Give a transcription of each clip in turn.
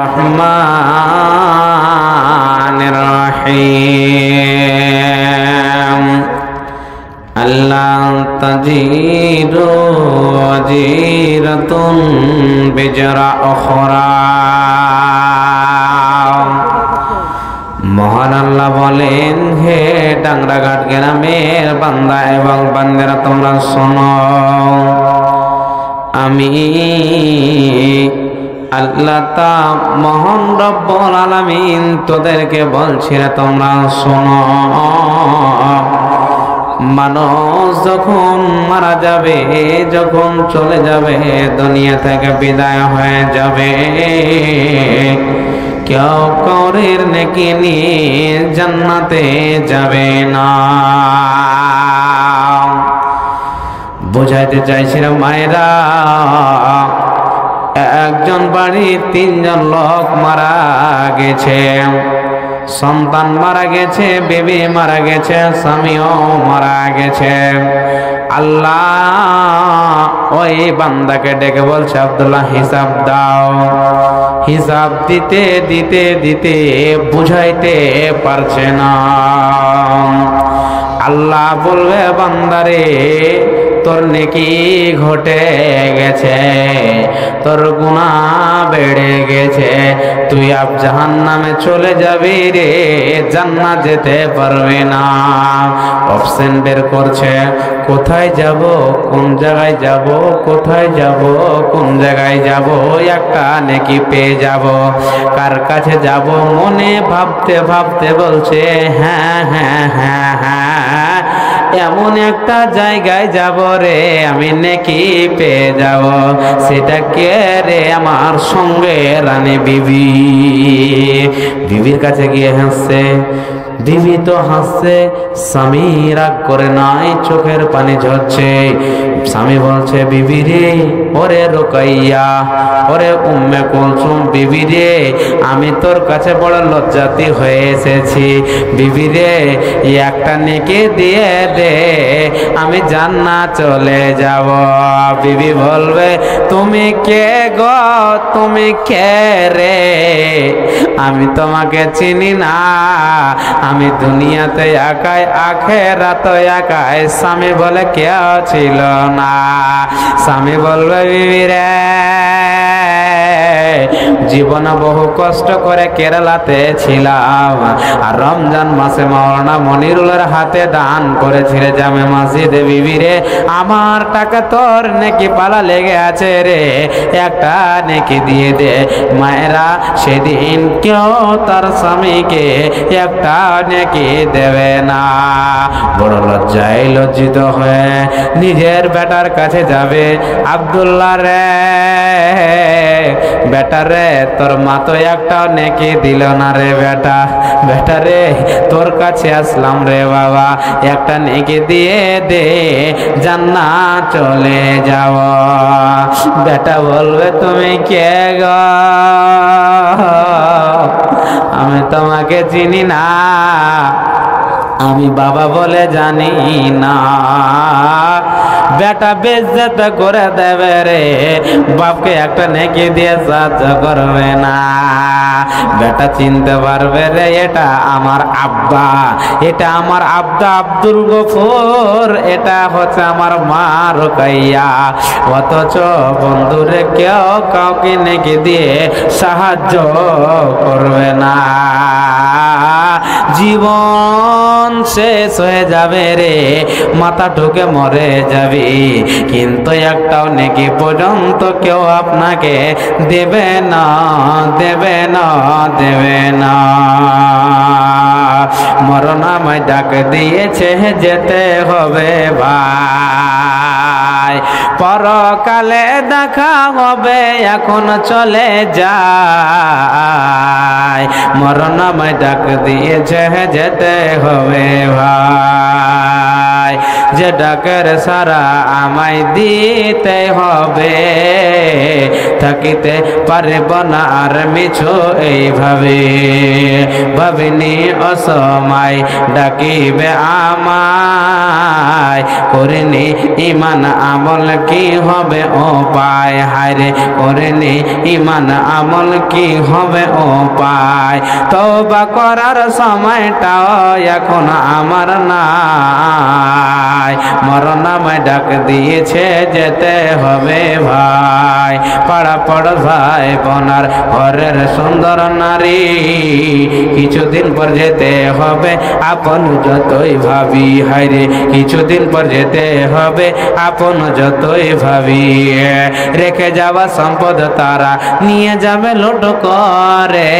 রহমানির রহিম আল্লা তাজিরু ওয়াজিরাতুন বিজরা উখরা। মহান আল্লাহ বলেন, হে টাংরাঘাট গ্রামের বান্দা এবং বান্দেরা, তোমরা শোনো, আমি আল্লাহ তা মহান রব্বুল আলামিন তোদেরকে বলছি রে, তোমরা শোনো। মানুষ যখন মারা যাবে, যখন চলে যাবে, দুনিয়া থেকে বিদায় হয়ে যাবে, কেউ কবরের নেকি নিয়ে জান্নাতে যাবে না। বুঝাইতে চাইছিলাম মায়েরা, একজন বাড়ির তিনজন লোক মারা গেছে, সন্তান মারা গেছে, বেবি মারা গেছে, স্বামীও মারা গেছে। আল্লাহ ওই বান্দাকে ডেকে বলছে, আব্দুল্লাহ হিসাব দাও। হিসাব দিতে দিতে দিতে বুঝাইতে পারছে না। আল্লাহ বলবে, বান্দারে তোর নেকি ঘটে গেছে, তোর গুনাহ বেড়ে গেছে, তুই আব জাহান্নামে চলে যাবি রে, জান্নাত যেতে পারবি না। অপশন বের করছে, কোথায় যাব, কোন জায়গায় যাব, কোথায় যাব, কোন জায়গায় যাব, একটা নেকি পেয়ে যাব, কার কাছে যাব। মনে ভাবতে ভাবতে বলছে, হ্যাঁ হ্যাঁ হ্যাঁ হ্যাঁ, এমন একটা জায়গায় যাব রে, আমি নেকি পেয়ে যাব। সেটা কে রে? আমার সঙ্গে রানী বিবি। বিবির কাছে গিয়ে হাসছে, বিবি তো হাসছে, স্বামী রাগ করে নাই, চোখের পানি ঝরছে। স্বামী বলছে, বিবি রে, ওরে রোকাইয়া, ওরে উম্মে কুলসুম, বিবি রে, আমি তোর কাছে বড় লজ্জাতি হয়ে এসেছি। বিবি রে, একটা নেকি দিয়ে দে, আমি জান্নাত চলে যাব। বিবি বলবে, তুমি কে গো, তুমি কে রে? আমি তোমাকে চিনি না, আমি দুনিয়াতে একাই, আখিরাতে একাই। স্বামী বলে, কেউ ছিল না। স্বামী বলবে, বিবি রে, জীবনে বহু কষ্ট করে কেরালাতে ছিলাম, আর রমজান মাসে মাওলানা মনিরুলের হাতে দান করেছিলে জামে মসজিদে। বিবি রে, আমার টাকা তোর নেকি পালা লেগে আছে রে, একটা নেকি দিয়ে দে। মায়েরা, সেদিন কেউ তার স্বামীকে একটা নেকি দেবে না। বড় লজ্জায় লজ্জিত হয়ে নিজের বেটার কাছে যাবে, আব্দুল্লাহ রে, বেটা রে, তোর মা তো একটা নেকি দিল না রে বেটা। বেটা রে, তোর কাছে আসলাম রে বাবা, একটা নেকি দিয়ে দে, জান্নাত চলে যাব। বেটা বলবে, তুমি কে গো? আমি তোমাকে চিনি না, আমি বাবা বলে জানি না। বেটা বেজ্জত করে দেবে রে, বাপকে একটা নেকি দিয়ে সাহায্য করবে না। বেটা চিনতে পারবে রে, এটা আমার আব্বা, এটা আমার আব্বা আব্দুল গফুর, এটা হচ্ছে আমার মা রোকাইয়া। অথচ বন্ধুরে কেউ কাউকে নেকি দিয়ে সাহায্য করবে না। জীবন শেষ হয়ে যাবে রে, মাথা ঢুকে মরে যাবি, কিন্তু একটাও নেকি পর্যন্ত কেউ আপনাকে দেবে না, দেবে না, দেবে না। মরণ আমায় ডাক দিয়েছে, যেতে হবে ভাই, পরকালে দেখা হবে, এখন চলে যায়। মরণ আমায় ডাক দিয়েছে, যেতে হবে ভাই। যে ডাকের সারা আমায় দিতে হবে, থাকিতে পারব না আর মিছো এইভাবে। ভাবিনি অসময় ডাকিবে আমায়, করিনি ইমান আমল কি হবে উপায়, হায়রে করিনি ইমান আমল কি হবে উপায়। তওবা করার সময়টাও এখন আমার নাই, মরণ আমায় ডাক দিয়েছে যেতে হবে ভাই। পাড়া পড় ভাই বোনার ঘরের সুন্দর নারী, কিছুদিন পর যেতে হবে আপন যতই ভাবি, হায়রে কিছুদিন পর যেতে হবে আপন যতই ভাবি। রেখে যাওয়া সম্পদ তারা নিয়ে যাবে লুট করে,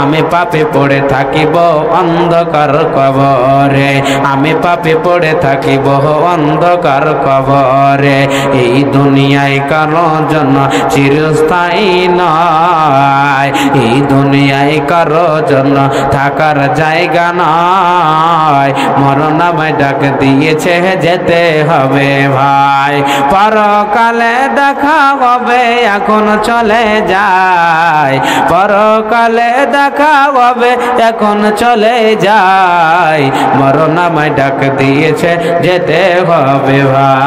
আমি পাপে পড়ে থাকিব অন্ধকার কবরে, আমি পাপে পড়ে থাকিব অন্ধকার কবরে। এই দুনিয়ায় কারো জন্য চিরস্থায়ী নয়, এই দুনিয়ায় কারো জন্য থাকার জায়গা নয়, মরণ আমায় ডাক দিয়েছে যেতে হবে ভাই। পরকালে দেখা হবে এখন চলে যায়, পরকালে দেখা হবে এখন চলে যায়, মরণ আমায় ডাক দিয়েছে যেতে হবে ভাই।